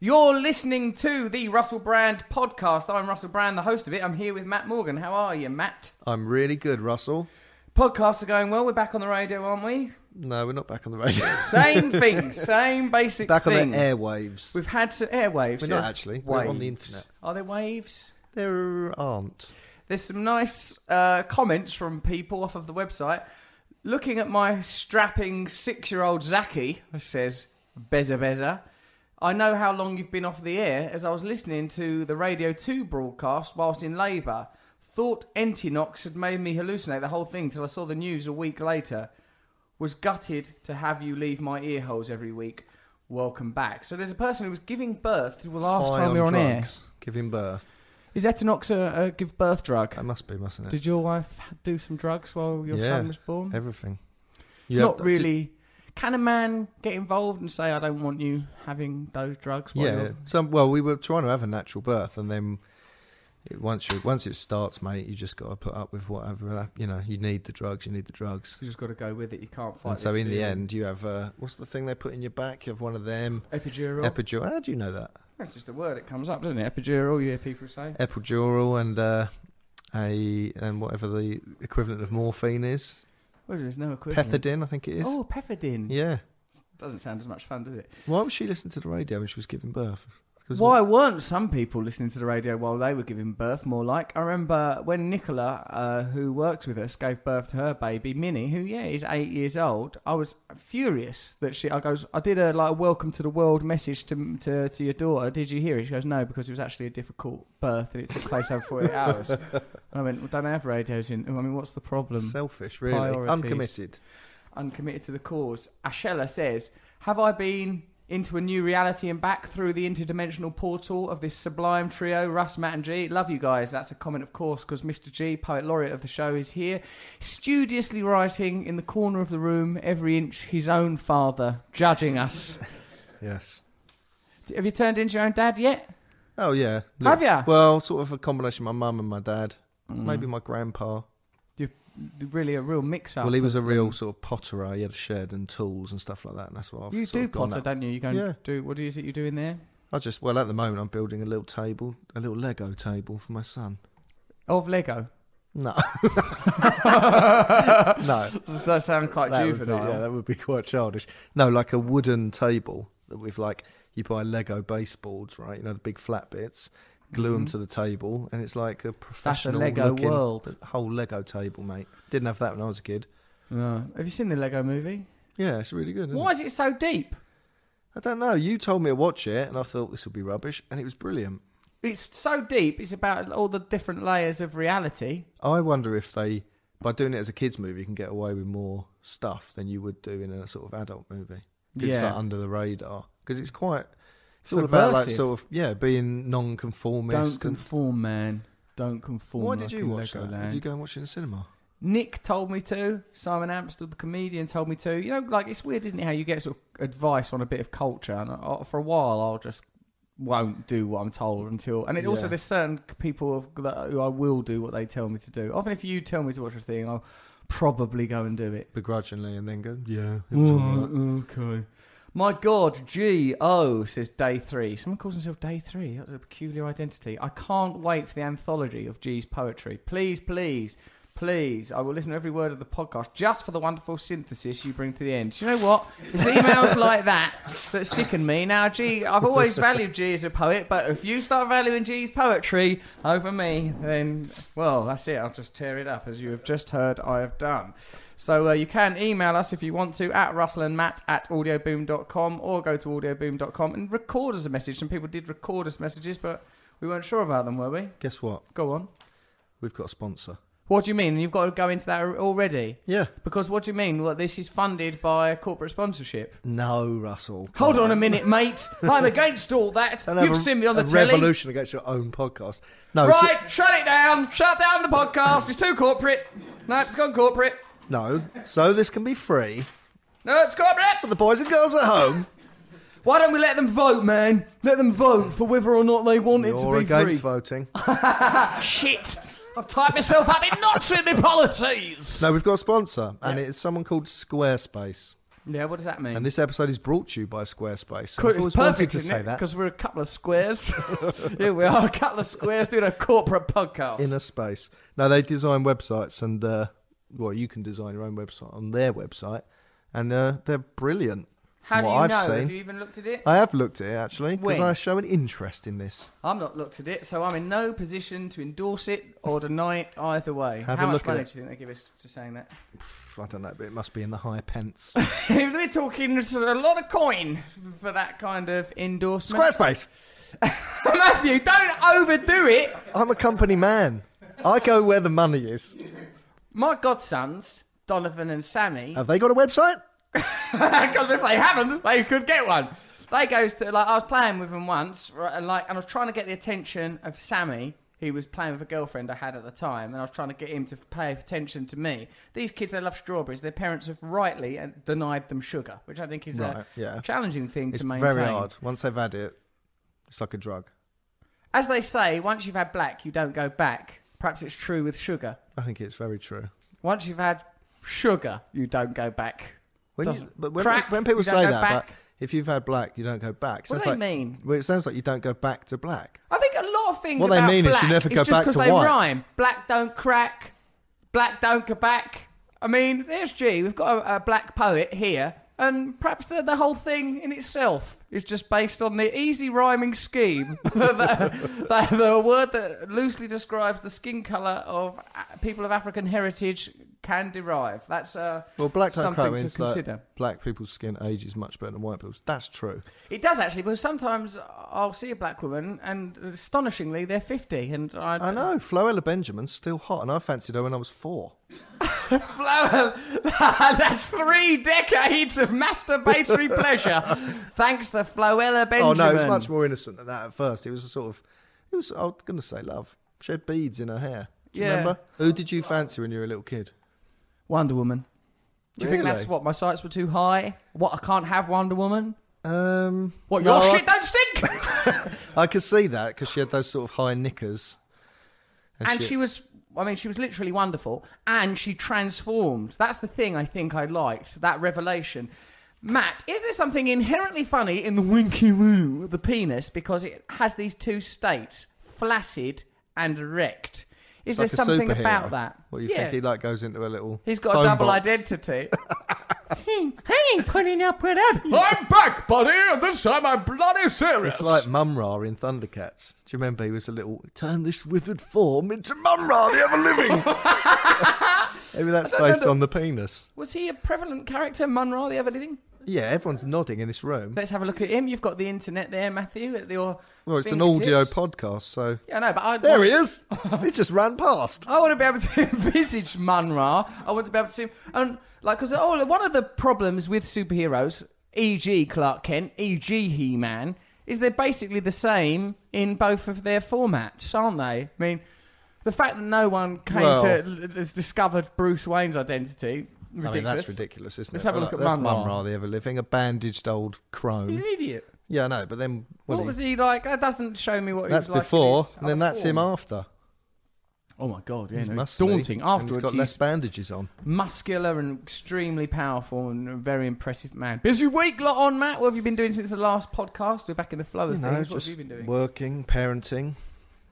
You're listening to the Russel Brand podcast. I'm Russel Brand, the host of it. I'm here with Matt Morgan. How are you, Matt? I'm really good, Russell. Podcasts are going well. We're back on the radio, aren't we? No, we're not back on the radio. Same thing. Same basic back thing. Back on the airwaves. We've had some airwaves. We're not actually. Waves. We're on the internet. Are there waves? There aren't. There's some nice comments from people off of the website. Looking at my strapping 6-year-old Zaki, who says, Beza Beza. I know how long you've been off the air as I was listening to the Radio 2 broadcast whilst in labour. Thought Entinox had made me hallucinate the whole thing till I saw the news a week later. Was gutted to have you leave my ear holes every week. Welcome back. So there's a person who was giving birth the last time we were on air. Giving birth. Is Entinox a give birth drug? That must be, mustn't it? Did your wife do some drugs while your son was born? Everything. It's not really... Can a man get involved and say, I don't want you having those drugs? Yeah. Well, we were trying to have a natural birth, and then once it starts, mate, you just got to put up with whatever. You need the drugs. You just got to go with it. You can't fight. And so in the end, you have what's the thing they put in your back? You have one of them. Epidural. How do you know that? That's just a word. It comes up, doesn't it? Epidural. You hear people say. Epidural and whatever the equivalent of morphine is. Well, there's no equivalent. Pethidine, I think it is. Oh, Pethidine. Yeah. Doesn't sound as much fun, does it? Why was she listening to the radio when she was giving birth? Why weren't some people listening to the radio while they were giving birth, more like? I remember when Nicola, who works with us, gave birth to her baby, Minnie, who, is 8 years old. I was furious that I did a welcome to the world message to your daughter. Did you hear it? She goes, no, because it was actually a difficult birth and it took place over 48 hours. And I went, well, don't have radios in. I mean, what's the problem? Selfish, really. Priorities. Uncommitted to the cause. Ashella says, have I been into a new reality and back through the interdimensional portal of this sublime trio, Russ, Matt and G? Love you guys. That's a comment, of course, because Mr. G, poet laureate of the show, is here, studiously writing in the corner of the room, every inch his own father, judging us. Yes. Have you turned into your own dad yet? Oh, yeah. Have you? Well, sort of a combination of my mum and my dad. Maybe my grandpa. Really a real mix-up. Well, he was a real sort of potterer. He had a shed and tools and stuff like that, and that's what I've You do potter, don't you? You go and do... What is it you do in there? At the moment, I'm building a little Lego table for my son. Of Lego? No. No. That sounds quite juvenile. That would be quite childish. No, like a wooden table that with you buy Lego baseboards, right? The big flat bits. Glue them to the table, and it's like a professional Lego world. Whole Lego table, mate. Didn't have that when I was a kid. No. Have you seen the Lego movie? Yeah, it's really good. Why is it so deep? I don't know. You told me to watch it, and I thought this would be rubbish, and it was brilliant. It's so deep. It's about all the different layers of reality. I wonder if by doing it as a kids' movie, you can get away with more stuff than you would do in a sort of adult movie. Because it's under the radar. Because it's quite... It's all about being non-conformist. Don't conform, man. Don't conform. Why did you watch that? Did you go and watch it in the cinema? Nick told me to. Simon Amstel, the comedian, told me to. It's weird, isn't it, how you get sort of advice on a bit of culture. And for a while, I'll just won't do what I'm told until... And also, there's certain people who I will do what they tell me to do. Often, if you tell me to watch a thing, I'll probably go and do it. Begrudgingly, and then go, it was all right. Okay. My God, G.O. says Day 3. Someone calls himself Day 3. That's a peculiar identity. I can't wait for the anthology of G's poetry. Please, please, please. I will listen to every word of the podcast just for the wonderful synthesis you bring to the end. Do you know what? It's emails like that sicken me. Now, G, I've always valued G as a poet, but if you start valuing G's poetry over me, then, well, that's it. I'll just tear it up, as you have just heard I have done. So you can email us if you want to at russellandmatt@audioboom.com or go to audioboom.com and record us a message. Some people did record us messages, but we weren't sure about them, were we? Guess what? Go on. We've got a sponsor. What do you mean? You've got to go into that already? Yeah. Because what do you mean? Well, this is funded by corporate sponsorship? No, Russell. Hold on a minute, mate. I'm against all that. You've seen me on the telly. Revolution against your own podcast. No. Right, shut it down. Shut down the podcast. It's too corporate. No, it's gone corporate. No, so this can be free. No, it's corporate. For the boys and girls at home. Why don't we let them vote, man? Let them vote for whether or not they want it to be free. You're against voting. Shit. I've typed myself up in knots with my policies. No, we've got a sponsor, and it's someone called Squarespace. Yeah, what does that mean? And this episode is brought to you by Squarespace. It's perfect, isn't it? Because we're a couple of squares. Here we are, a couple of squares doing a corporate podcast. In a space. No, they design websites and, you can design your own website on their website. And they're brilliant. How do you know? Have you even looked at it? I have looked at it, actually, because I show an interest in this. I'm not looked at it, so I'm in no position to endorse it or deny it either way. How much money do you think they give us for saying that? I don't know, but it must be in the high pence. We're talking a lot of coin for that kind of endorsement. Squarespace! Matthew, don't overdo it. I'm a company man. I go where the money is. My godsons, Donovan and Sammy... Have they got a website? Because if they haven't, they could get one. They goes to I was playing with them once, right, and I was trying to get the attention of Sammy. He was playing with a girlfriend I had at the time, and I was trying to get him to pay attention to me. These kids, they love strawberries. Their parents have rightly denied them sugar, which I think is a challenging thing to maintain. It's very hard. Once they've had it, it's like a drug. As they say, once you've had black, you don't go back. Perhaps it's true with sugar. I think it's very true. Once you've had sugar, you don't go back. When people say that, but if you've had black, you don't go back. What do they mean? Well, it sounds like you don't go back to black. I think a lot of things what about they mean black is you never go back to white. Just because they rhyme. Black don't crack. Black don't go back. I mean, there's G. We've got a black poet here, and perhaps the whole thing in itself is just based on the easy rhyming scheme. the word that loosely describes the skin colour of people of African heritage can derive. That's black don't something to consider. Black people's skin ages much better than white people's. That's true. It does actually, because sometimes I'll see a black woman and astonishingly they're 50. And I know. Floella Benjamin's still hot, and I fancied her when I was 4. Flower, that's 3 decades of masturbatory pleasure, thanks to Floella Benjamin. Oh no, it was much more innocent than that at first. It was I was going to say love. She had beads in her hair. Do you remember? Who did you fancy when you were a little kid? Wonder Woman. Do you think that's what, my sights were too high? What, I can't have Wonder Woman? What, your shit don't stink? I could see that, because she had those sort of high knickers. And she was literally wonderful, and she transformed. That's the thing I think I liked, that revelation. Matt, is there something inherently funny in the winky woo, the penis, because it has these two states, flaccid and erect? Is there something about that? What, you think he goes into a little He's got a double identity. He ain't putting up with that. I'm back, buddy, and this time I'm bloody serious. It's like Mum-Ra in Thundercats. Do you remember he was a little, turn this withered form into Mum-Ra, the ever-living? Maybe that's based on the penis. Was he a prevalent character, Mum-Ra, the ever-living? Yeah, everyone's nodding in this room. Let's have a look at him. You've got the internet there, Matthew, at your it's an audio podcast, so... Yeah, no, but There he is! He just ran past. I want to be able to envisage Mum-Ra. I want to be able to see him. And, because one of the problems with superheroes, e.g. Clark Kent, e.g. He-Man, is they're basically the same in both of their formats, aren't they? I mean, the fact that no one has discovered Bruce Wayne's identity... Ridiculous. I mean, that's ridiculous, isn't it? Let's have a look at Mum-Ra, the ever-living, a bandaged old crone. He's an idiot. Yeah, I know, but then... What was he like? That doesn't show me what he was like. That's before, and then that's him after. Oh my God, yeah, it's daunting. Afterwards, he's got less bandages on. Muscular and extremely powerful and a very impressive man. Busy week lot on, Matt. What have you been doing since the last podcast? We're back in the flow of things. What have you been doing? Working, parenting.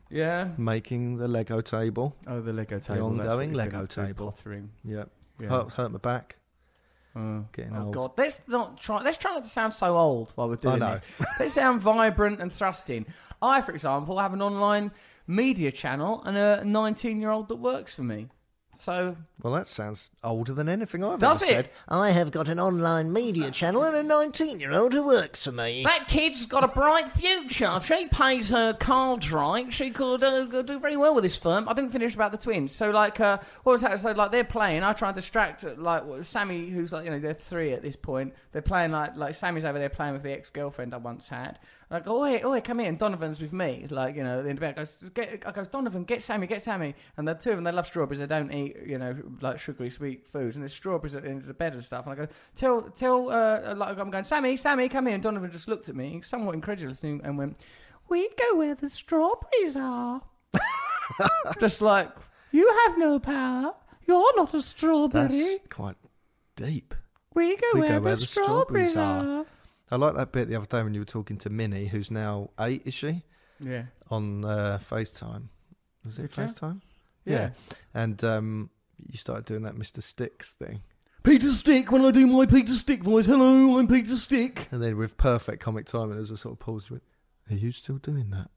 Yeah. Making the Lego table. Oh, the Lego table. The ongoing Lego table. Pottering. Yep. Yeah. Hurt my back. Getting old. God, let's try not to sound so old while we're doing this. Let's sound vibrant and thrusting. I, for example, have an online media channel and a 19-year-old that works for me. So, well, that sounds older than anything I've ever said. I have got an online media channel and a 19-year-old who works for me. That kid's got a bright future. If she pays her cards right, she could do very well with this firm. I didn't finish about the twins. So, what was that? So, they're playing. I try and distract, Sammy, who's they're 3 at this point. They're playing, Sammy's over there playing with the ex-girlfriend I once had. I go, oi, come here, and Donovan's with me. At the end of it, I goes, Donovan, get Sammy. And the two of them, they love strawberries. They don't eat, sugary, sweet foods. And there's strawberries at the end of the bed and stuff. And I go, I'm going, Sammy, come here. And Donovan just looked at me, somewhat incredulous, and went, we go where the strawberries are. Just you have no power. You're not a strawberry. That's quite deep. We go where the strawberries are. I like that bit the other day when you were talking to Minnie, who's now 8, is she? Yeah. On FaceTime. Was it FaceTime? Yeah. And you started doing that Mr. Sticks thing. Peter Stick, when I do my Peter Stick voice. Hello, I'm Peter Stick. And then with perfect comic timing, there was a sort of pause. Are you still doing that?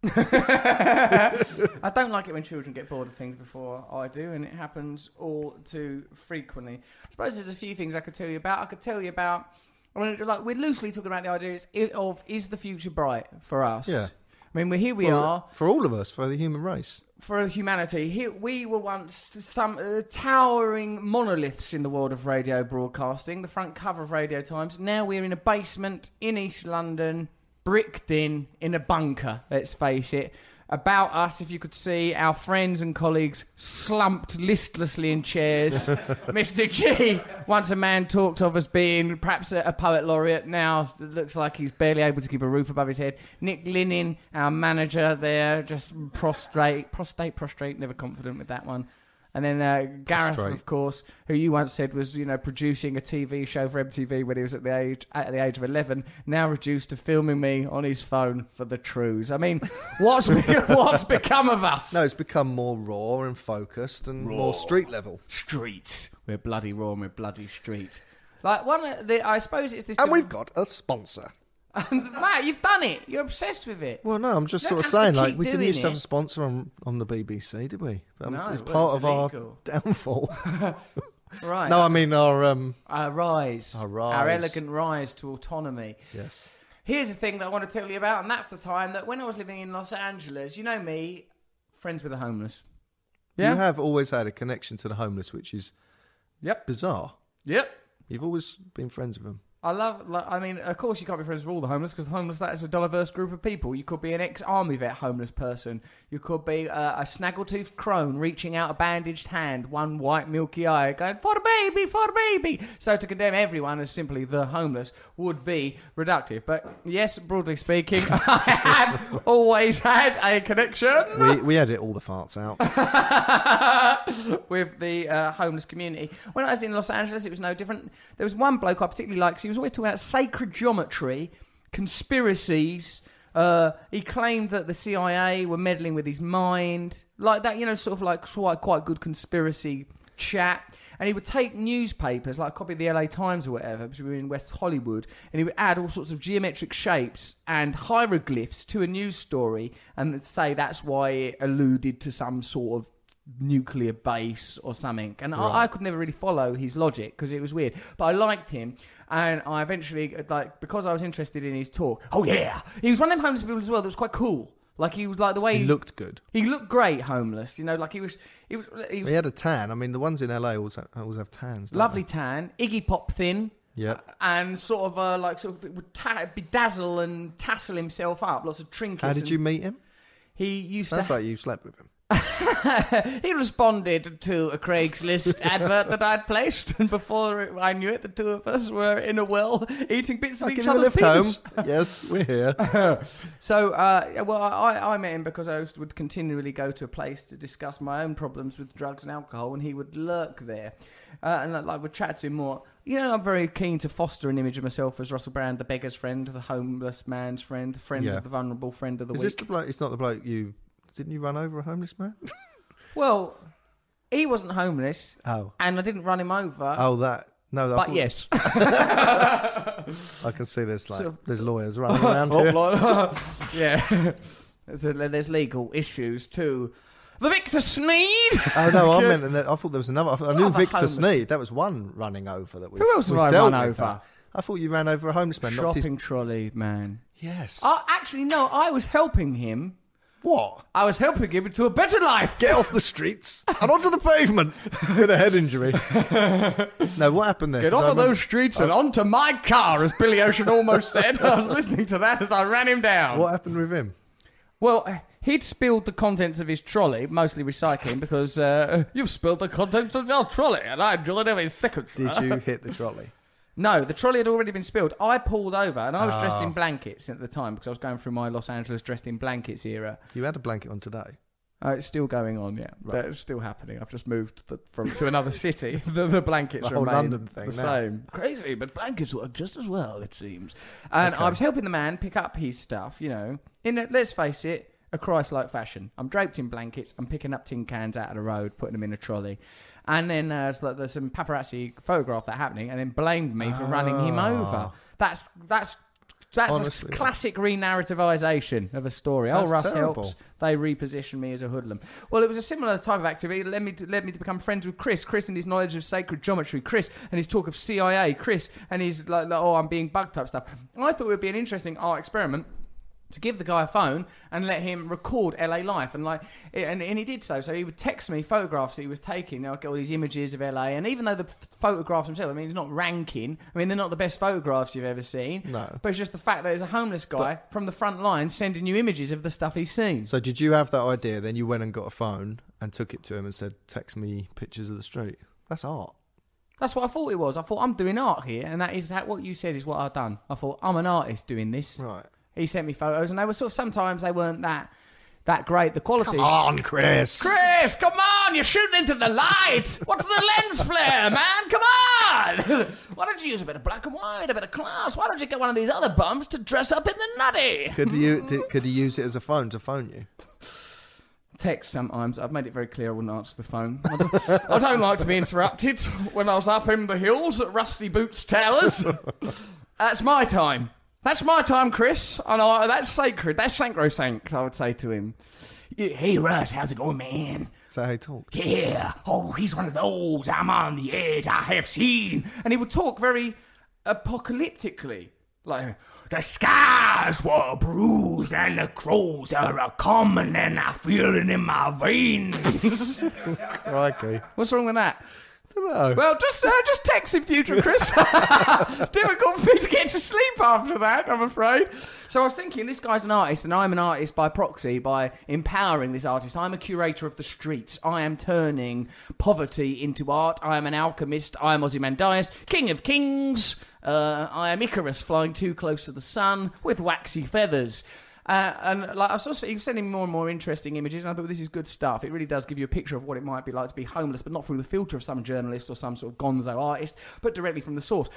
I don't like it when children get bored of things before I do, and it happens all too frequently. I suppose there's a few things I could tell you about. We're loosely talking about the idea of is the future bright for us? Yeah. I mean, here we are. For all of us, for the human race. For humanity. We were once some towering monoliths in the world of radio broadcasting, the front cover of Radio Times. Now we're in a basement in East London, bricked in a bunker, let's face it. About us, if you could see, our friends and colleagues slumped listlessly in chairs. Mr. G, once a man talked of as being perhaps a poet laureate, now it looks like he's barely able to keep a roof above his head. Nick Linnin, our manager there, just prostrate, never confident with that one. And then Gareth, of course, who you once said was, producing a TV show for MTV when he was at the age of 11, now reduced to filming me on his phone for the truths. I mean, what's become of us? No, it's become more raw and focused and more street level. Street. We're bloody raw and we're bloody street. Like I suppose it's this. And we've got a sponsor. And Matt, you've done it. You're obsessed with it. Well, no, I'm just sort of saying, like, we didn't used to have a sponsor on the BBC, did we? No, it's part of our downfall. Right. No, I mean our rise. Our elegant rise to autonomy. Yes. Here's the thing that I want to tell you about, and that's the time that when I was living in Los Angeles, you know me, friends with the homeless. Yeah? You have always had a connection to the homeless, which is bizarre. Yep. You've always been friends with them. Of course you can't be friends with all the homeless because the homeless, that is a diverse group of people. You could be an ex-army vet homeless person. You could be a snaggletooth crone reaching out a bandaged hand, one white milky eye, going, for the baby. So to condemn everyone as simply the homeless would be reductive. But yes, broadly speaking, I have always had a connection. We edit all the farts out. With the homeless community. When I was in Los Angeles, it was no different. There was one bloke I particularly liked. He was always talking about sacred geometry, conspiracies. He claimed that the CIA were meddling with his mind. Like that, sort of like quite good conspiracy chat. And he would take newspapers, like a copy of the LA Times or whatever, because we were in West Hollywood, and he would add all sorts of geometric shapes and hieroglyphs to a news story and say that's why it alluded to some sort of nuclear base or something. And I could never really follow his logic because it was weird. But I liked him. And I eventually, because I was interested in his talk, he was one of them homeless people as well that was quite cool. Like, he was like the way... He looked good. He looked great, homeless. Like, he was... He had a tan. I mean, the ones in LA always have tans, lovely tan. Iggy Pop thin. Yeah. And sort of would bedazzle and tassel himself up. Lots of trinkets. How did you meet him? He used That's like you slept with him. He responded to a Craigslist advert that I'd placed, and before I knew it, the two of us were in a well eating bits of each other's penis. Home. Yes, we're here. So, I met him because I would continually go to a place to discuss my own problems with drugs and alcohol, and he would lurk there. And I would chat to him more. I'm very keen to foster an image of myself as Russel Brand, the beggar's friend, the homeless man's friend, friend of the vulnerable, friend of the weak. Is this the bloke? It's not the bloke you... Didn't you run over a homeless man? Well, he wasn't homeless. Oh. And I didn't run him over. Oh, that. No, but yes. I can see there's lawyers running around here. Yeah. There's legal issues too. The Victor Sneed. Oh no, I thought there was another. I knew Victor Sneed. That was one running over that we. Who else have I run over? I thought you ran over a homeless man. Shopping trolley man. Yes. Actually, no. I was helping him. What? I was helping him into a better life. Get off the streets and onto the pavement with a head injury. No, what happened there? Get off of those streets and onto my car, as Billy Ocean almost said. I was listening to that as I ran him down. What happened with him? Well, he'd spilled the contents of his trolley, mostly recycling, because you've spilled the contents of your trolley, and I enjoyed every second. Did you hit the trolley? No, the trolley had already been spilled. I pulled over, and I was dressed in blankets at the time because I was going through my Los Angeles dressed in blankets era. You had a blanket on today. It's still going on, yeah. Right. It's still happening. I've just moved to another city. the blankets the whole remain London thing the now. same. Crazy, but blankets work just as well, it seems. And I was helping the man pick up his stuff, let's face it, a Christ-like fashion. I'm draped in blankets. I'm picking up tin cans out of the road, putting them in a trolley. And then there's some paparazzi photographed that happening and then blamed me for running him over. That's honestly, a classic re-narrativization of a story. Russ terrible. Helps. They reposition me as a hoodlum. Well, it was a similar type of activity that led me to become friends with Chris. Chris and his knowledge of sacred geometry. Chris and his talk of CIA. Chris and his I'm being bugged type stuff. I thought it would be an interesting art experiment to give the guy a phone and let him record LA life, and he did so. So he would text me photographs that he was taking. I'll get all these images of LA, and even though the photographs themselves, he's not ranking. They're not the best photographs you've ever seen. No, but it's just the fact that there's a homeless guy from the front line sending you images of the stuff he's seen. So did you have that idea? Then you went and got a phone and took it to him and said, "Text me pictures of the street." That's art. That's what I thought it was. I thought I'm doing art here, and that is what you said is what I've done. I thought I'm an artist doing this. Right. He sent me photos, and they were sometimes they weren't that great. The quality. Come on, Chris. Chris, come on! You're shooting into the light. What's the lens flare, man? Come on! Why don't you use a bit of black and white, a bit of class? Why don't you get one of these other bums to dress up in the nutty? Could he use it as a phone to phone you? Text sometimes. I've made it very clear I wouldn't answer the phone. I don't like to be interrupted when I was up in the hills at Rusty Boots Towers. That's my time. That's my time, Chris. That's sacred. That's sacrosanct, I would say to him. Hey, Russ, how's it going, man? Is that how he talked? Yeah. Oh, he's one of those. I'm on the edge. I have seen. And he would talk very apocalyptically. Like, the skies were bruised and the crows are a-coming and I feel it in my veins. Crikey. What's wrong with that? I don't know. Well, just text in future, Chris. It's difficult for me to get to sleep after that, I'm afraid. So I was thinking, this guy's an artist, and I'm an artist by proxy, by empowering this artist. I'm a curator of the streets. I am turning poverty into art. I am an alchemist. I am Ozymandias, king of kings. I am Icarus, flying too close to the sun with waxy feathers. He was sending me more and more interesting images, and I thought, this is good stuff. It really does give you a picture of what it might be like to be homeless, but not through the filter of some journalist or some sort of gonzo artist, but directly from the source.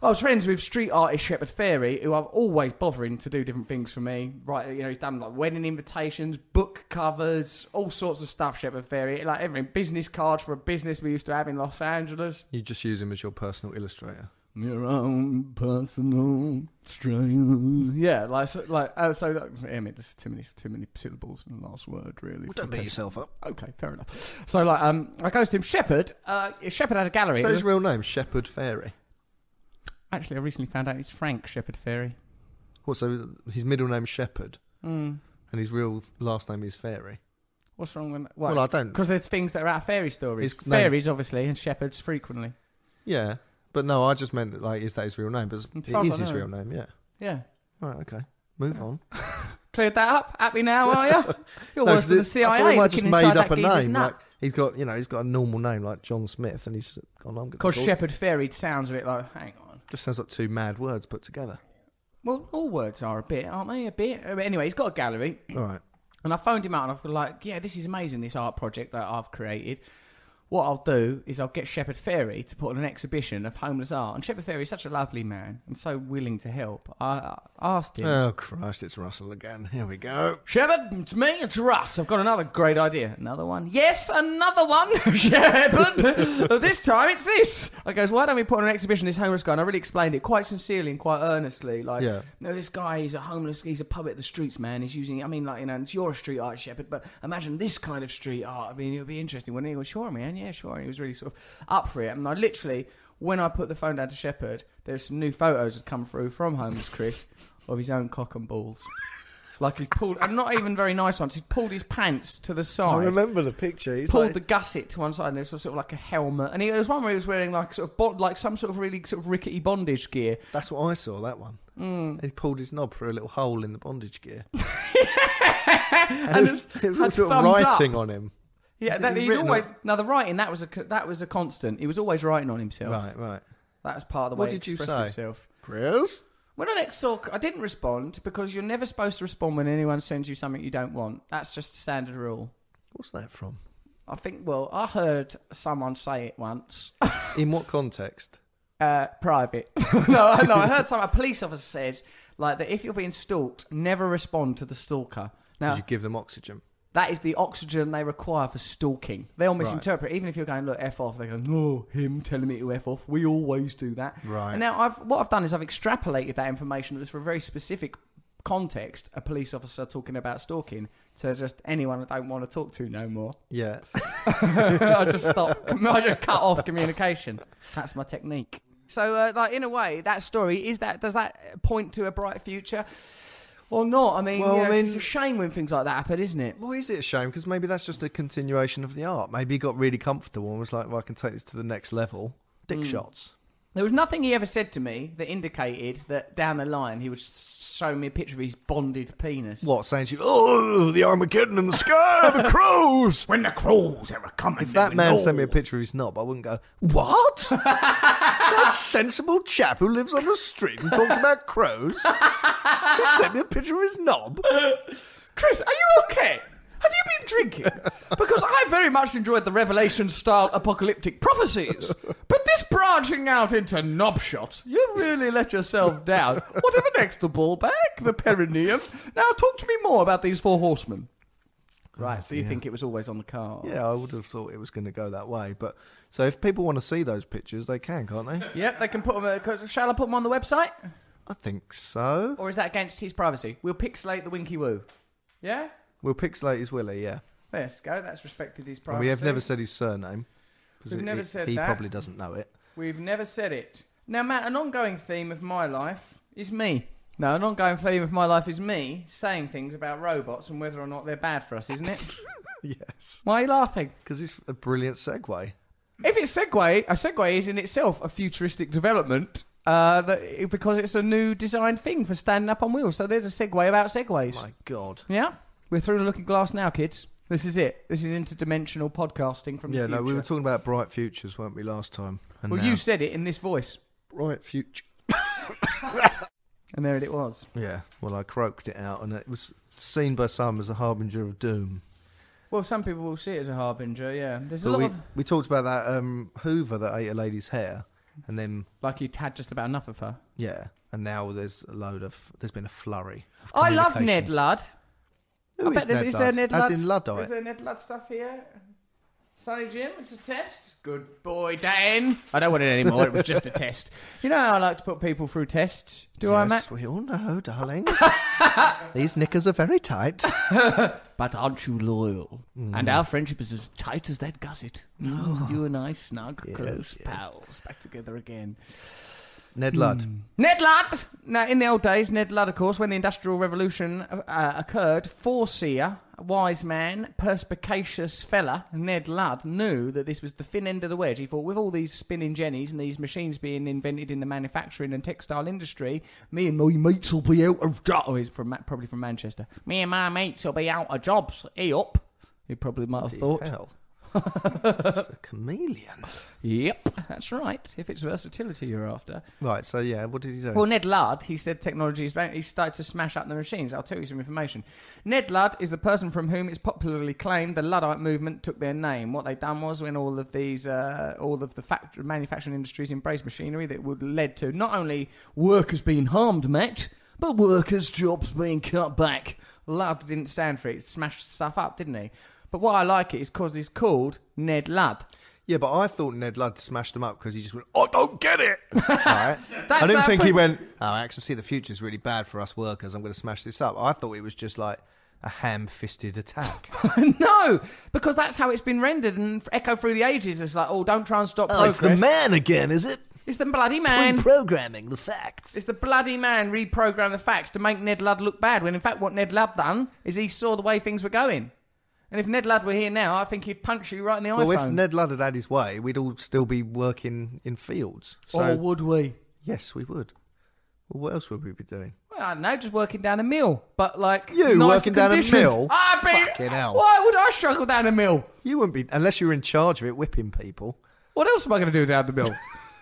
I was friends with street artist Shepard Fairey, who I'm always bothering to do different things for me. Right, he's done wedding invitations, book covers, all sorts of stuff. Shepard Fairey, everything, business cards for a business we used to have in Los Angeles. You just use him as your personal illustrator. Your own personal strain. Yeah, there's too many syllables in the last word, really. Well, don't beat yourself up. Okay, fair enough. So, I goes to him, Shepard. Shepard had a gallery. Is that his real name, Shepard Fairey? Actually, I recently found out he's Frank Shepard Fairey. What, so his middle name's Shepard? Mm. And his real last name is Fairey? What's wrong with that? Well, I don't... Because there's things that are out of fairy stories. Fairies, obviously, and Shepherds frequently. Yeah. But no, I just meant, is that his real name? But it is his real name, yeah. Yeah. Right, okay. Move on. Cleared that up? Happy now, are you? You're worse than the CIA. I thought he might just made up a name. Like, he's got a normal name like John Smith, and he's gone, because Shepard Fairey sounds a bit like, hang on. Just sounds like two mad words put together. Well, all words are a bit, aren't they? A bit. Anyway, he's got a gallery. All right. And I phoned him out, and I was like, yeah, this is amazing, this art project that I've created. What I'll do is I'll get Shepard Fairey to put on an exhibition of homeless art. And Shepard Fairey is such a lovely man and so willing to help. I asked him... Oh, Christ, it's Russell again. Here we go. Shepard, it's me, it's Russ. I've got another great idea. Another one? Yes, another one, Shepard. This time it's this. I goes, why don't we put on an exhibition of this homeless guy? And I really explained it quite sincerely and quite earnestly. This guy, he's a poet of the streets, man. He's using... it's your street art, Shepard, but imagine this kind of street art. It would be interesting, wouldn't it? He goes, sure, man. Yeah, sure. And he was really sort of up for it. And I literally, when I put the phone down to Shepard, there's some new photos that come through from homeless Chris of his own cock and balls. He's pulled, and not even very nice ones, he's pulled his pants to the side. I remember the picture. He's pulled the gusset to one side, and there's sort of like a helmet. And there was one where he was wearing some sort of really sort of rickety bondage gear. That's what I saw, that one. Mm. He pulled his knob through a little hole in the bondage gear. and it was sort of writing on him. Yeah, the writing, that was a constant. He was always writing on himself. Right. That was part of the way he expressed himself. Chris? When I next saw... I didn't respond because you're never supposed to respond when anyone sends you something you don't want. That's just a standard rule. What's that from? I think, well, I heard someone say it once. In what context? Private. No, I heard a police officer says, like, that if you're being stalked, never respond to the stalker. Now, Did you give them oxygen? That is the oxygen they require for stalking. They'll misinterpret. Right. Even if you're going, look, F off, they go, no, him telling me to F off. We always do that. Right. And now what I've done is I've extrapolated that information that was for a very specific context, a police officer talking about stalking, to just anyone I don't want to talk to no more. Yeah. I just cut off communication. That's my technique. So, like, in a way, that story, does that point to a bright future? Or not? I mean, it's a shame when things like that happen, isn't it? Well, is it a shame? Because maybe that's just a continuation of the art. Maybe he got really comfortable and was like, well, I can take this to the next level. Dick shots. There was nothing he ever said to me that indicated that down the line he was showing me a picture of his bonded penis. What, saying to you, oh, the Armageddon in the sky, the crows! When the crows are coming. If that man sent me a picture of his knob, I wouldn't go, what? That sensible chap who lives on the street and talks about crows? He sent me a picture of his knob. Chris, are you okay? Have you been drinking? Because I very much enjoyed the Revelation-style apocalyptic prophecies. But this branching out into knob shot, you've really let yourself down. Whatever next, the bull bag, the perineum. Now talk to me more about these 4 horsemen. Right, so you think it was always on the card? Yeah, I would have thought it was going to go that way. But so if people want to see those pictures, they can, can't they? Yep, they can put them. Shall I put them on the website? I think so. Or is that against his privacy? We'll pixelate the Winky Woo. Yeah? We'll pixelate his Willie, yeah. Let's go. That's respected his privacy. And we have never said his surname. We've never said that. He probably doesn't know it. We've never said it. Now, Matt, an ongoing theme of my life is me. No, an ongoing theme of my life is me saying things about robots and whether or not they're bad for us, isn't it? Yes. Why are you laughing? Because it's a brilliant segue. If it's a segue is in itself a futuristic development because it's a new design thing for standing up on wheels. So there's a segue about segways. My God. Yeah? We're through the looking glass now, kids. This is it. This is interdimensional podcasting from the future. Yeah, no, we were talking about bright futures, weren't we, last time? And well, you said it in this voice. Bright future. And there it was. Yeah, well, I croaked it out, and it was seen by some as a harbinger of doom. Well, some people will see it as a harbinger, yeah. We talked about that Hoover that ate a lady's hair, and then... Like he'd had just about enough of her. Yeah, and now there's been a flurry of I love Ned Ludd. Is there Ned Ludd? As in Luddite. Is there Ned Ludd stuff here? Sonny Jim, it's a test. Good boy, Dan. I don't want it anymore. It was just a test. You know how I like to put people through tests? Do I, Matt? Yes, we all know, darling. These knickers are very tight. But aren't you loyal? And our friendship is as tight as that gusset. You and I snug, close pals. Back together again. Ned Ludd. Ned Ludd! Now, in the old days, Ned Ludd, of course, when the Industrial Revolution occurred, foreseer, wise man, perspicacious fella, Ned Ludd, knew that this was the thin end of the wedge. He thought, with all these spinning jennies and these machines being invented in the manufacturing and textile industry, me and my mates will be out of jobs. Oh, he's probably from Manchester. Me and my mates will be out of jobs. He probably might have thought. Hell. It's a chameleon. Yep, that's right. If it's versatility you're after. Right, so yeah, what did he do? Well, Ned Ludd, he said technology is bad. He started to smash up the machines. I'll tell you some information. Ned Ludd is the person from whom it's popularly claimed the Luddite movement took their name. What they'd done was when all of the manufacturing industries embraced machinery that would led to not only workers being harmed, Matt, but workers' jobs being cut back. Ludd didn't stand for it. He smashed stuff up, didn't he? But what I like it is because he's called Ned Ludd. Yeah, but I thought Ned Ludd smashed them up because he just went, I don't get it. Right? I didn't think he went, I actually see the future's really bad for us workers. I'm going to smash this up. I thought it was just like a ham-fisted attack. No, because that's how it's been rendered and echoed through the ages. It's like, don't try and stop progress. It's the man again, is it? It's the bloody man. Reprogramming the facts. It's the bloody man reprogrammed the facts to make Ned Ludd look bad, when in fact what Ned Ludd done is he saw the way things were going. And if Ned Ludd were here now, I think he'd punch you right in the iPhone. Well, if Ned Ludd had his way, we'd all still be working in fields. So, or would we? Yes, we would. Well, what else would we be doing? Well, I don't know, just working down a mill. But, like, you nice working conditions. Down a mill? Fucking hell. Why would I struggle down a mill? You wouldn't be, unless you were in charge of it, whipping people. What else am I going to do down the mill?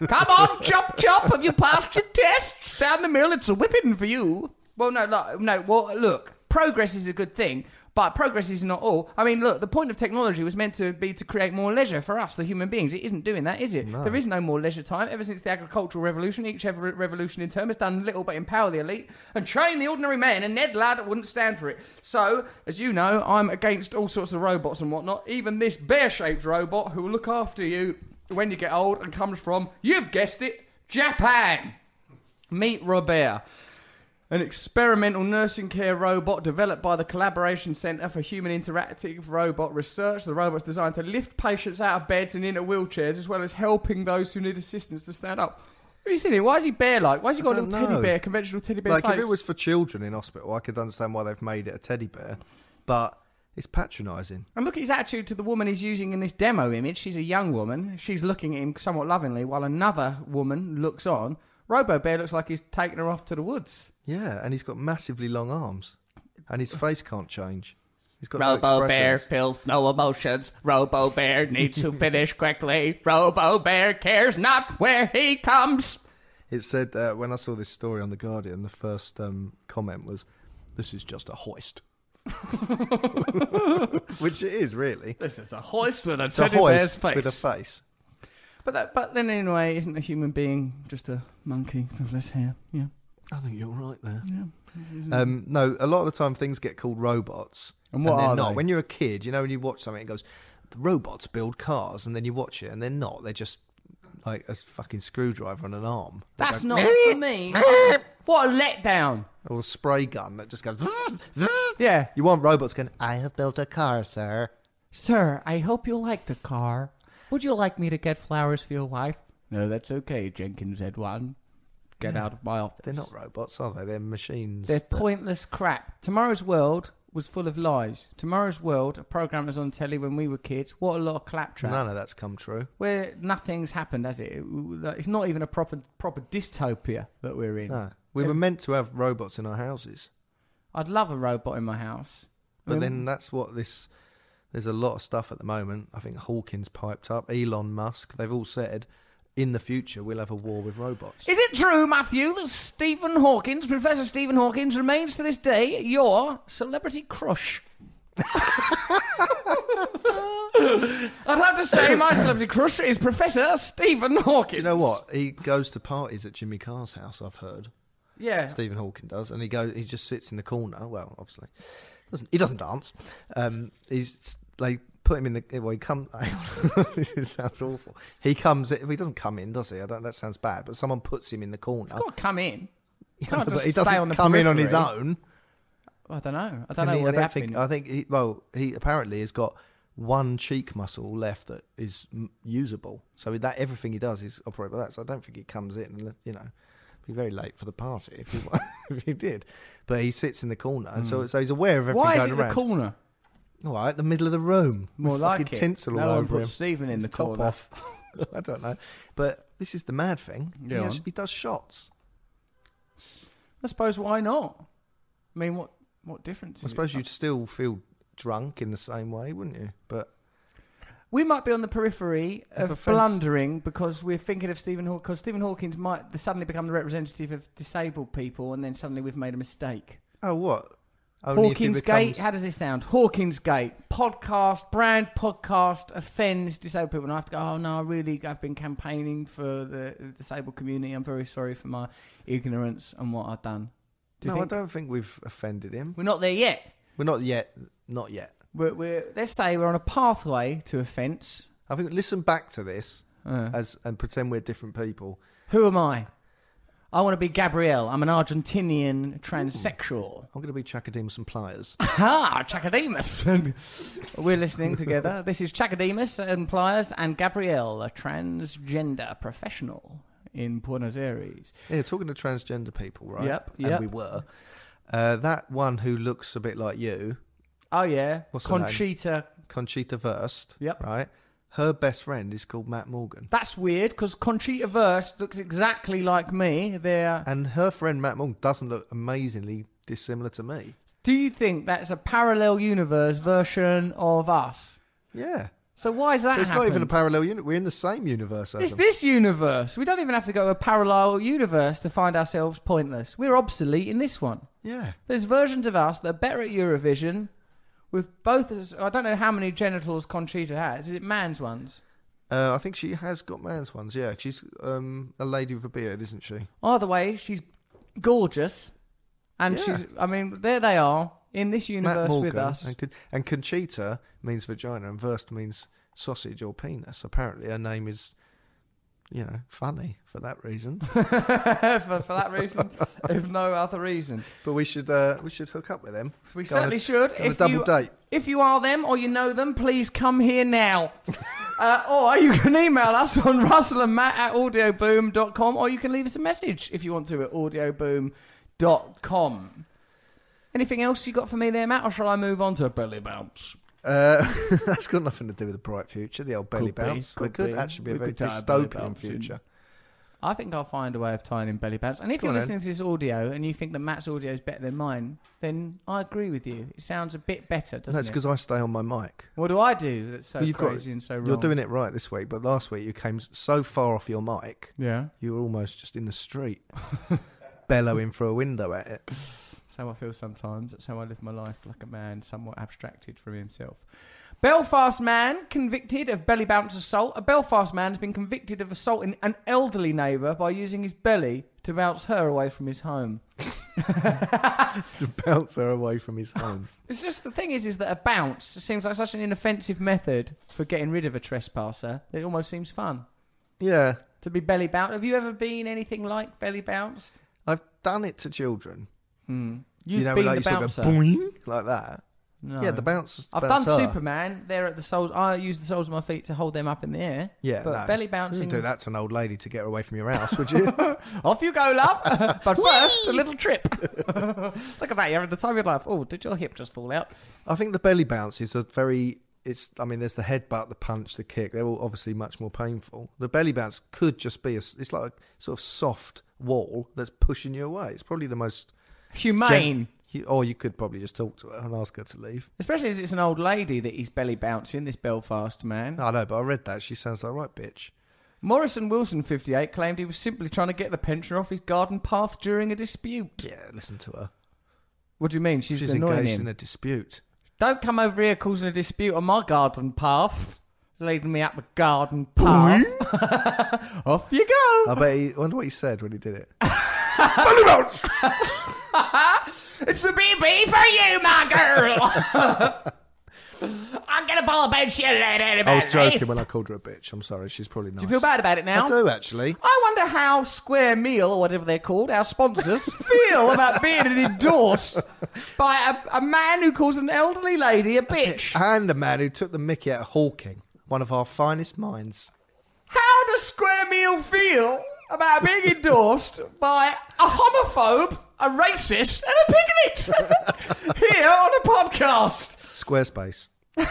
Come on, chop, chop. Have you passed your tests? Down the mill, it's a whipping for you. Well, no, well, look, progress is a good thing. But progress is not all. I mean, look, the point of technology was meant to be to create more leisure for us, the human beings. It isn't doing that, is it? No. There is no more leisure time. Ever since the agricultural revolution, each revolution in turn has done little but empower the elite and train the ordinary man, and Ned Ladd wouldn't stand for it. So, as you know, I'm against all sorts of robots and whatnot, even this bear-shaped robot who will look after you when you get old and comes from, you've guessed it, Japan. Meet Robert. An experimental nursing care robot developed by the Collaboration Centre for Human Interactive Robot Research. The robot's designed to lift patients out of beds and into wheelchairs, as well as helping those who need assistance to stand up. Have you seen it? Why is he bear-like? Why has he got a little teddy bear, conventional teddy bear face? Like, if it was for children in hospital, I could understand why they've made it a teddy bear. But it's patronising. And look at his attitude to the woman he's using in this demo image. She's a young woman. She's looking at him somewhat lovingly, while another woman looks on. Robo Bear looks like he's taking her off to the woods. Yeah, and he's got massively long arms. And his face can't change. He's got Robo no Bear feels no emotions. Robo Bear needs to finish quickly. Robo Bear cares not where he comes. It said, when I saw this story on The Guardian, the first comment was, "This is just a hoist." Which it is, really. This is a hoist with a It's teddy a hoist bear's face. with a face. But then anyway, isn't a human being just a monkey with less hair? Yeah. I think you're right there. Yeah. No, a lot of the time things get called robots. And what they're are not. they? When you're a kid, you know, when you watch something, it goes, the robots build cars, and then you watch it, and they're not. They're just like a fucking screwdriver on an arm. That's not for me. What a letdown. Or a spray gun that just goes... Yeah. You want robots going, I have built a car, sir. Sir, I hope you like the car. Would you like me to get flowers for your wife? No, that's okay, Jenkins Z1. Get out of my office. they're not robots, are they? They're machines. They're pointless crap. Tomorrow's World was full of lies. Tomorrow's World, a programme that was on telly when we were kids. What a lot of claptrap. None of that's come true. Where nothing's happened, has it? It's not even a proper dystopia that we're in. No. We were meant to have robots in our houses. I'd love a robot in my house. But then that's what this... There's a lot of stuff at the moment. I think Hawkins piped up. Elon Musk. They've all said, in the future, we'll have a war with robots. Is it true, Matthew, that Stephen Hawkins, Professor Stephen Hawkins, remains to this day your celebrity crush? I'd have to say my celebrity crush is Professor Stephen Hawkins. Do you know what? He goes to parties at Jimmy Carr's house, I've heard. Yeah. Stephen Hawking does. And he just sits in the corner. Well, obviously. He doesn't dance. He's like... Put him in the... Well, he comes... This sounds awful. He comes... He doesn't come in, does he? That sounds bad. But someone puts him in the corner. He's got to come in. Yeah, but he doesn't come in on his own. I don't know. I don't know what happened. I think... He apparently has got one cheek muscle left that is usable. So that everything he does is operate by that. So I don't think he comes in and, you know... Be very late for the party if he did. But he sits in the corner. And so he's aware of everything going around. Why is it the corner? All right, the middle of the room. More with like fucking it. tinsel all No one over put him. Stephen in the Top corner. off. I don't know. But this is the mad thing. Yeah. He does shots. I suppose why not? I mean, what difference? I suppose you'd still feel drunk in the same way, wouldn't you? But we might be on the periphery of blundering because we're thinking of Stephen Hawking. Because Stephen Hawking might suddenly become the representative of disabled people, and then suddenly we've made a mistake. Oh, what? Only Hawkins Gate. How does this sound? Hawkins Gate podcast, brand podcast offends disabled people, and I have to go. Oh no, I've been campaigning for the disabled community. I'm very sorry for my ignorance and what I've done. I don't think we've offended him. We're not there yet. We're not yet. Not yet. We're let's say we're on a pathway to offence. I think listen back to this and pretend we're different people. Who am I? I want to be Gabrielle. I'm an Argentinian transsexual. I'm going to be Chakademus and Pliers. Ah, Chakademus. We're listening together. This is Chakademus and Pliers and Gabrielle, a transgender professional in Buenos Aires. Yeah, talking to transgender people, right? Yep. And we were. That one who looks a bit like you. Oh, yeah. What's her name? Conchita Wurst. Yep. Right? Her best friend is called Matt Morgan. That's weird, because Conchita Wurst looks exactly like me. And her friend Matt Morgan doesn't look amazingly dissimilar to me. Do you think that's a parallel universe version of us? Yeah. So why is that But it's not even a parallel universe. We're in the same universe as It's them. this universe. We don't even have to go to a parallel universe to find ourselves pointless. We're obsolete in this one. Yeah. There's versions of us that are better at Eurovision, with both. I don't know how many genitals Conchita has. Is it man's ones? I think she has got man's ones. Yeah, she's a lady with a beard, isn't she? Either way, she's gorgeous, and she's. I mean, there they are in this universe with us. And Conchita means vagina, and Verst means sausage or penis. Apparently, her name is, funny for that reason. for that reason, if no other reason. But we should hook up with them. We certainly should. If a double date. If you are them or you know them, please come here now. Or you can email us on russellandmatt@audioboom.com, or you can leave us a message if you want to at audioboom.com. Anything else you got for me there, Matt, or shall I move on to Belly Bounce? That's got nothing to do with the bright future, the old belly bounce. It could actually be a very dystopian future. I think I'll find a way of tying in belly bounce. And if you're listening to this audio and you think that Matt's audio is better than mine, then I agree with you. It sounds a bit better, doesn't it? That's because I stay on my mic. What do I do that's so crazy and so wrong? You're doing it right this week, but last week you came so far off your mic. Yeah. You were almost just in the street, bellowing through a window at it. That's how I feel sometimes. That's how I live my life, like a man somewhat abstracted from himself. Belfast man convicted of belly bounce assault. A Belfast man has been convicted of assaulting an elderly neighbour by using his belly to bounce her away from his home. To bounce her away from his home. It's just, the thing is that a bounce seems like such an inoffensive method for getting rid of a trespasser. It almost seems fun. Yeah. To be belly bounced. Have you ever been anything like belly bounced? I've done it to children. You've been the bouncer. Go, boing, like that. No. Yeah, the bounce. I've done Superman. They're at the soles. I use the soles of my feet to hold them up in the air. Yeah, but belly bouncing. You wouldn't do that to an old lady to get her away from your house, would you? Off you go, love. But first, a little trip. Look at that. You're at the time of your life. Oh, did your hip just fall out? I think the belly bounce is there's the headbutt, the punch, the kick. They're all obviously much more painful. The belly bounce could just be it's like a sort of soft wall that's pushing you away. It's probably the most humane. Or you could probably just talk to her and ask her to leave. Especially as it's an old lady that he's belly bouncing, this Belfast man. I know, but I read that. She sounds like, right, bitch. Morrison Wilson, 58, claimed he was simply trying to get the pensioner off his garden path during a dispute. Yeah, listen to her. What do you mean? She's annoying engaged him. in a dispute. Don't come over here causing a dispute on my garden path. Leading me up the garden path. Off you go. I wonder what he said when he did it. Belly bounce! It's the BB for you, my girl. I'm gonna ball a bed shit at anybody. I was joking when I called her a bitch. I'm sorry, she's probably nice. Do you feel bad about it now? I do, actually. I wonder how Square Meal, or whatever they're called, our sponsors, feel about being endorsed by a man who calls an elderly lady a bitch. And a man who took the mickey out of Hawking, one of our finest minds. How does Square Meal feel about being endorsed by a homophobe, a racist, and a bigot here on a podcast? Squarespace. That's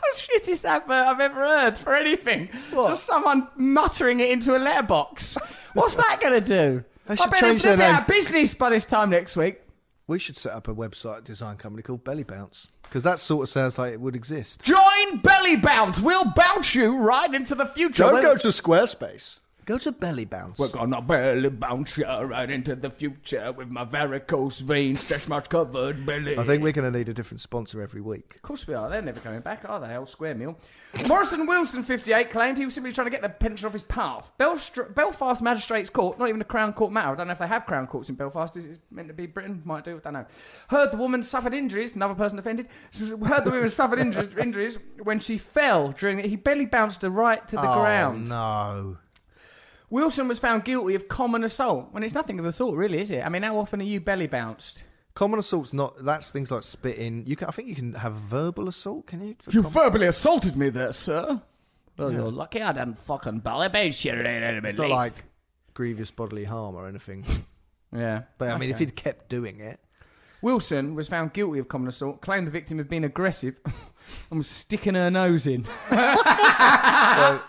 the shittest advert I've ever heard for anything. What? Just someone muttering it into a letterbox. What's that going to do? They should change their name. name. Out of business by this time next week. We should set up a website design company called Belly Bounce, because that sort of sounds like it would exist. Join Belly Bounce. We'll bounce you right into the future. Don't go to Squarespace. Go to Belly Bounce. We're gonna belly bounce you right into the future with my varicose vein stretch mark covered belly. I think we're going to need a different sponsor every week. Of course we are. They're never coming back, are they? Old Square Meal. Morrison Wilson, 58, claimed he was simply trying to get the pension off his path. Belfast Magistrates Court, not even a Crown Court matter. I don't know if they have Crown Courts in Belfast. Is it meant to be Britain? Might do. I don't know. Heard the woman suffered injuries. Another person offended. Heard the woman suffered injuries when she fell during it. He belly bounced her right to the ground. No. Wilson was found guilty of common assault. When it's nothing of the sort, really, is it? I mean, how often are you belly bounced? Common assault's not. That's things like spitting. I think you can have verbal assault. Can you? You verbally assaulted me there, sir. Well, you're lucky I didn't fucking belly bounce you. It's not like grievous bodily harm or anything. Yeah. But I mean, if he'd kept doing it. Wilson was found guilty of common assault, claimed the victim had been aggressive and was sticking her nose in. Well,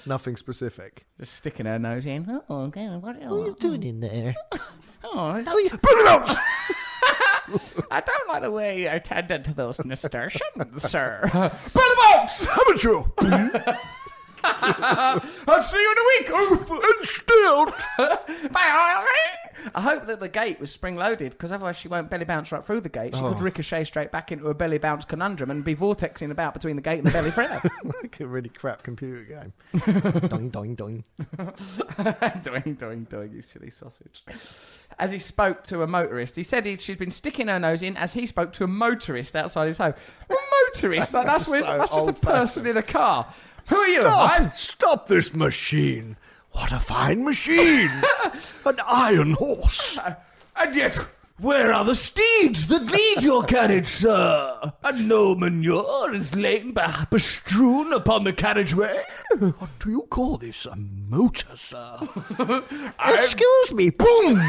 nothing specific. Just sticking her nose in. Oh, okay. What are you doing in there? Oh, I don't like the way you attended to those nasturtiums, sir. Belly bounce! Amateur! I'll see you in a week. And still. Bye. I hope that the gate was spring-loaded, because otherwise she won't belly bounce right through the gate. She could ricochet straight back into a belly bounce conundrum and be vortexing about between the gate and the belly forever. Like a really crap computer game. Doing, doing, doing. doing, you silly sausage. As he spoke to a motorist, he said she'd been sticking her nose in as he spoke to a motorist outside his home. A motorist? that's just a person in a car. Who are you? Stop this machine. What a fine machine! An iron horse. And yet, where are the steeds that lead your carriage, sir? And no manure is lain bestrewn upon the carriageway. What do you call this? A motor, sir? Excuse me. Boom!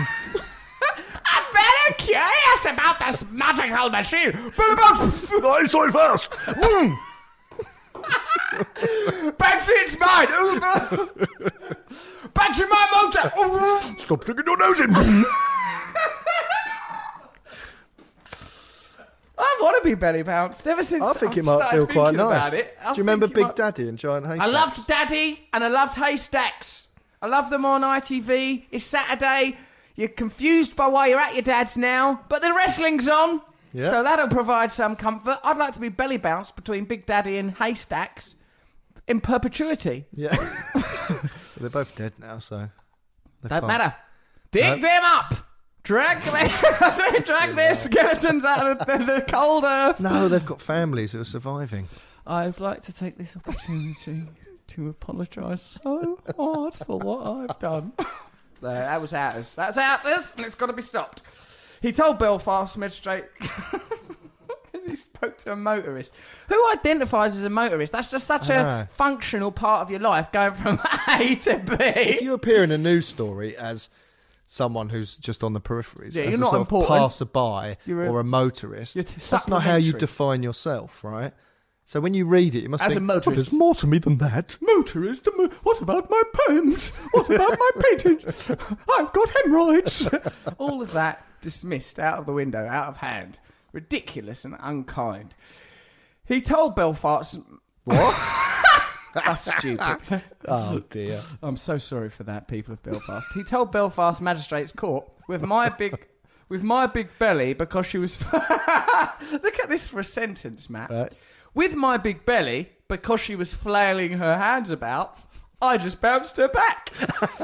I'm very curious about this magical machine. I saw it first. Boom! Backseat's mine. Back to my motor. Stop sticking your nose in. I want to be belly bounced. Ever since I think it might feel quite nice. Do you remember Big might... Daddy and Giant Haystacks? I loved Daddy and I loved Haystacks. I love them on ITV. It's Saturday. You're confused by why you're at your dad's now, but the wrestling's on. Yeah. So that'll provide some comfort. I'd like to be belly bounced between Big Daddy and Haystacks in perpetuity. Yeah. They're both dead now, so... Don't matter. Dig them up! Drag their skeletons out of the cold earth. No, they've got families who are surviving. I'd like to take this opportunity to apologise so hard for what I've done. That was outers. That's outers, and it's got to be stopped. He told Belfast magistrate as he spoke to a motorist. Who identifies as a motorist? That's just such a functional part of your life, going from A to B. If you appear in a news story as someone who's just on the peripheries, yeah, as you're a not sort important. Of passerby or a motorist, that's not how you define yourself, right? So when you read it, you must think, a motorist, there's more to me than that. Motorist? What about my poems? What about my paintings? I've got hemorrhoids. All of that dismissed out of the window, out of hand. Ridiculous and unkind. He told Belfast... What? That's stupid. Oh, dear. I'm so sorry for that, people of Belfast. He told Belfast Magistrates Court, with my big belly, because she was... Look at this for a sentence, Matt. Right. With my big belly, because she was flailing her hands about, I just bounced her back.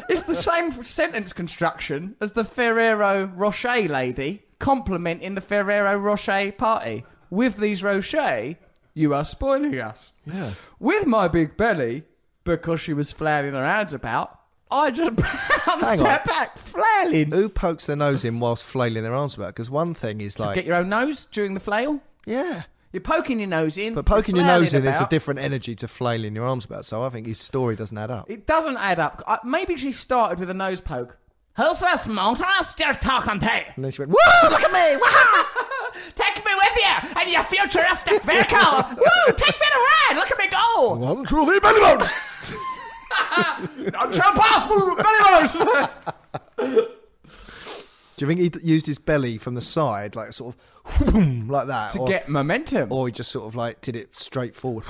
It's the same sentence construction as the Ferrero Rocher lady complimenting the Ferrero Rocher party. With these Rocher, you are spoiling us. Yeah. With my big belly, because she was flailing her hands about, I just bounced her back, flailing. Who pokes their nose in whilst flailing their arms about? Because one thing is like... Get your own nose during the flail? Yeah. You're poking your nose in. But poking your nose in is a different energy to flailing your arms about. So I think his story doesn't add up. It doesn't add up. Maybe she started with a nose poke. Who's this motorist you're talking to? And then she went, woo, look at me. Take me with you and your futuristic vehicle. Woo, take me to ride. Look at me go. 1, 2, 3, belly bounce. Not shall pass, belly bounce. Do you think he used his belly from the side, like sort of like that? To get momentum? Or he just sort of like did it straight forward?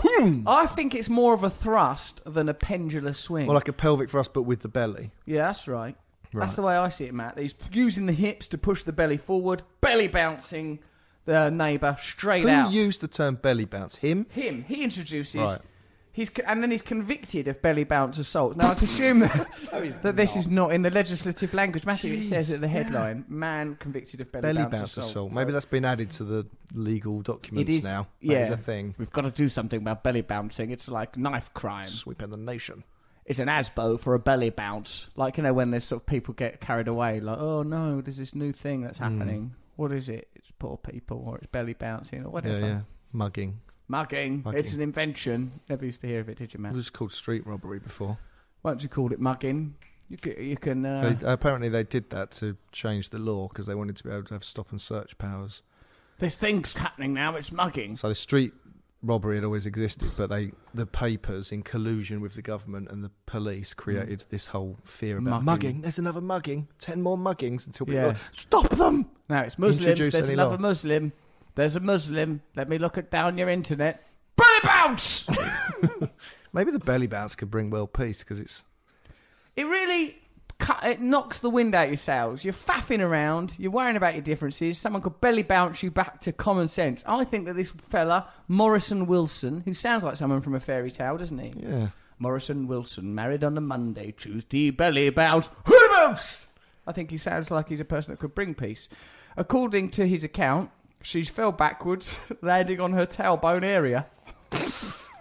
I think it's more of a thrust than a pendular swing. Or like a pelvic thrust, but with the belly. Yeah, that's right. That's the way I see it, Matt. He's using the hips to push the belly forward, belly bouncing the neighbour straight out. Who used the term belly bounce? Him? Him. He introduces... Right. And then he's convicted of belly bounce assault. Now, I assume that this is not in the legislative language. Matthew, it says at the headline, man convicted of belly bounce assault. Maybe that's been added to the legal documents now. Yeah. That is a thing. We've got to do something about belly bouncing. It's like knife crime. Sweeping the nation. It's an ASBO for a belly bounce. Like, you know, when there's sort of people get carried away, like, oh no, there's this new thing that's happening. What is it? It's poor people, or it's belly bouncing, or whatever. Yeah. Mugging. It's an invention. Never used to hear of it, did you, Matt? It was called street robbery before. Why don't you call it mugging? You can. Apparently, they did that to change the law because they wanted to be able to have stop and search powers. There's things happening now. It's mugging. So the street robbery had always existed, but the papers, in collusion with the government and the police, created this whole fear about mugging. There's another mugging. 10 more muggings until people go, stop them. Now it's Muslims. There's another Muslim. There's a Muslim. Let me look it down your internet. Belly bounce! Maybe the belly bounce could bring world peace because it's... It really it knocks the wind out of your sails. You're faffing around. You're worrying about your differences. Someone could belly bounce you back to common sense. I think that this fella, Morrison Wilson, who sounds like someone from a fairy tale, doesn't he? Yeah. Morrison Wilson, married on a Monday, Tuesday, belly bounce, hula bounce. I think he sounds like he's a person that could bring peace. According to his account, she fell backwards, landing on her tailbone area.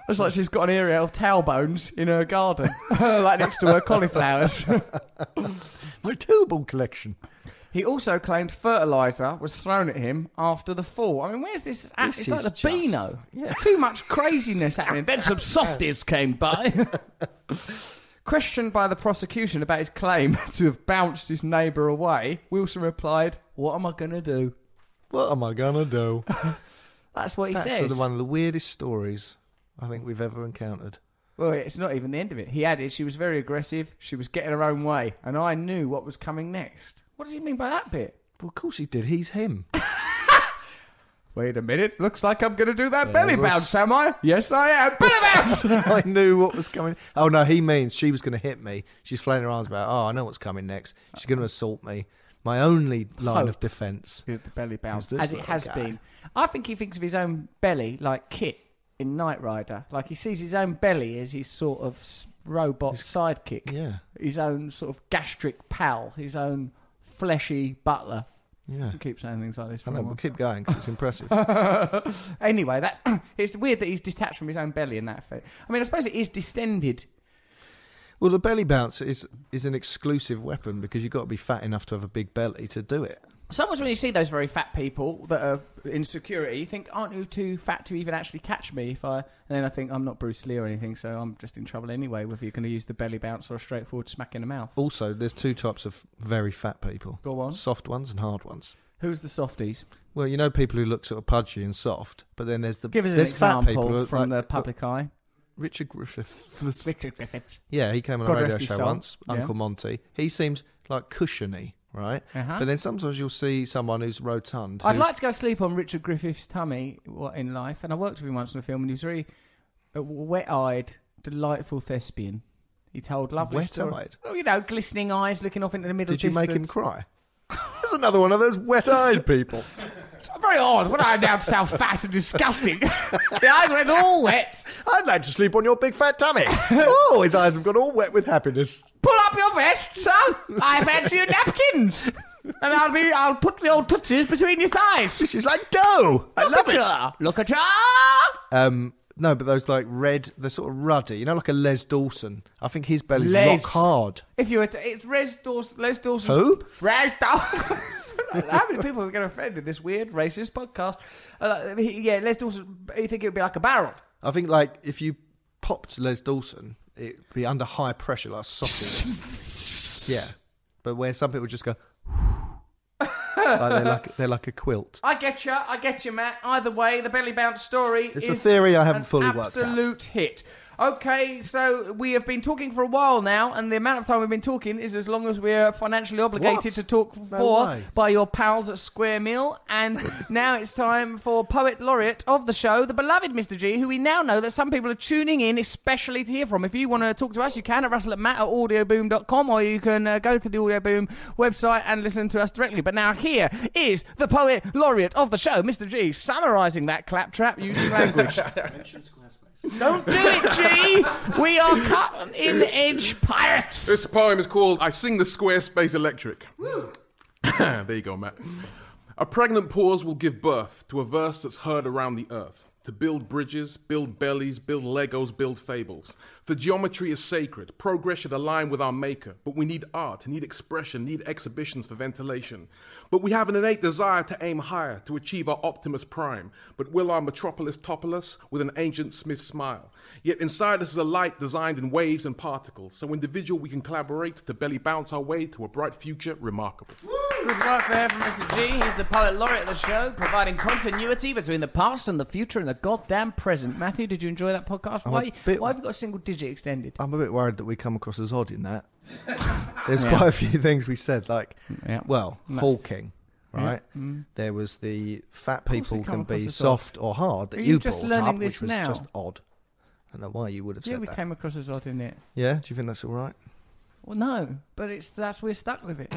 It's like she's got an area of tailbones in her garden, like next to her cauliflowers. My tailbone collection. He also claimed fertiliser was thrown at him after the fall. I mean, where's this at? It's like the Beano. Yeah. Too much craziness happening. Then some softies came by. Questioned by the prosecution about his claim to have bounced his neighbour away, Wilson replied, "What am I going to do?" What am I going to do? That's what he says. That's one of the weirdest stories I think we've ever encountered. Well, it's not even the end of it. He added, she was very aggressive, she was getting her own way, and I knew what was coming next. What does he mean by that bit? Well, of course he did. He's him. Wait a minute. Looks like I'm going to do that belly bounce, am I? Yes, I am. Belly bounce! I knew what was coming. Oh, no, he means she was going to hit me. She's flailing her arms about, I know what's coming next. She's going to assault me. My only line of defence. With the belly bounce, as it has been. I think he thinks of his own belly like Kit in Knight Rider. Like he sees his own belly as his sort of robot sidekick. Yeah. His own sort of gastric pal. His own fleshy butler. Yeah. I keep saying things like this. I know, but keep going because it's impressive. Anyway, it's weird that he's detached from his own belly in that effect. I mean, I suppose it is distended. Well, the belly bounce is an exclusive weapon because you've got to be fat enough to have a big belly to do it. Sometimes when you see those very fat people that are in security, you think, aren't you too fat to even actually catch me? And then I think, I'm not Bruce Lee or anything, so I'm just in trouble anyway, whether you're going to use the belly bounce or a straightforward smack in the mouth. Also, there's two types of very fat people. Go on. Soft ones and hard ones. Who's the softies? Well, you know people who look sort of pudgy and soft, but then there's Give us an example from the public eye. Richard Griffith. Richard Griffith. Yeah, he came on a radio show once, Uncle Monty. He seemed like cushiony, right? Uh-huh. But then sometimes you'll see someone who's rotund. I'd like to go sleep on Richard Griffith's tummy in life, and I worked with him once in a film, and he was very wet-eyed, delightful thespian. He told lovely stories. Wet-eyed? Oh, you know, glistening eyes looking off into the middle distance. Did you make him cry? There's another one of those wet-eyed people. It's very odd when I announced how fat and disgusting. The eyes went all wet. I'd like to sleep on your big fat tummy. Oh, his eyes have got all wet with happiness. Pull up your vest, son. I fancy your napkins. And I'll put the old tootsies between your thighs. This is like dough. I love it. Look at her. No, but those like red, they're sort of ruddy. You know, like a Les Dawson. I think his belly's rock hard. If you were it's Les Dawson. Who? Les Dawson. How many people are going to offend in this weird racist podcast? Les Dawson, you think it would be like a barrel? I think like if you popped Les Dawson, it'd be under high pressure like a sausage. Yeah. But where some people just go... they're like a quilt. I get you, Matt. Either way, the belly bounce story is a theory I haven't fully worked out. Absolute hit. Okay, so we have been talking for a while now, and the amount of time we've been talking is as long as we're financially obligated to talk by your pals at Square Meal. And now it's time for Poet Laureate of the show, the beloved Mr. G, who we now know that some people are tuning in especially to hear from. If you want to talk to us, you can at russell@matt@audioboom.com, or you can go to the Audioboom website and listen to us directly. But now here is the Poet Laureate of the show, Mr. G, summarising that claptrap using language. Don't do it, G! We are cutting-edge pirates! This poem is called I Sing the Squarespace Electric. There you go, Matt. A pregnant pause will give birth to a verse that's heard around the earth. To build bridges, build bellies, build Legos, build fables. For geometry is sacred, progress should align with our maker. But we need art, need expression, need exhibitions for ventilation. But we have an innate desire to aim higher, to achieve our Optimus Prime. But will our metropolis topple us with an ancient Smith smile? Yet inside us is a light designed in waves and particles. So individual we can collaborate to belly bounce our way to a bright future remarkable. Good work there from Mr. G. He's the Poet Laureate of the show, providing continuity between the past and the future and the goddamn present. Matthew, did you enjoy that podcast? Why have you got a single digit extended? I'm a bit worried that we come across as odd in that. There's quite a few things we said, like, hawking, right? Yeah. Mm. There was the fat people can be soft or hard that you brought up, which was just odd. I don't know why you would have said that. Yeah, we came across as odd, didn't it? Yeah, do you think that's all right? Well, no, but we're stuck with it.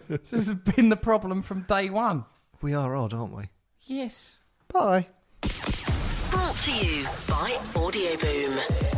This has been the problem from day one. We are odd, aren't we? Yes. Bye. Brought to you by Audio Boom.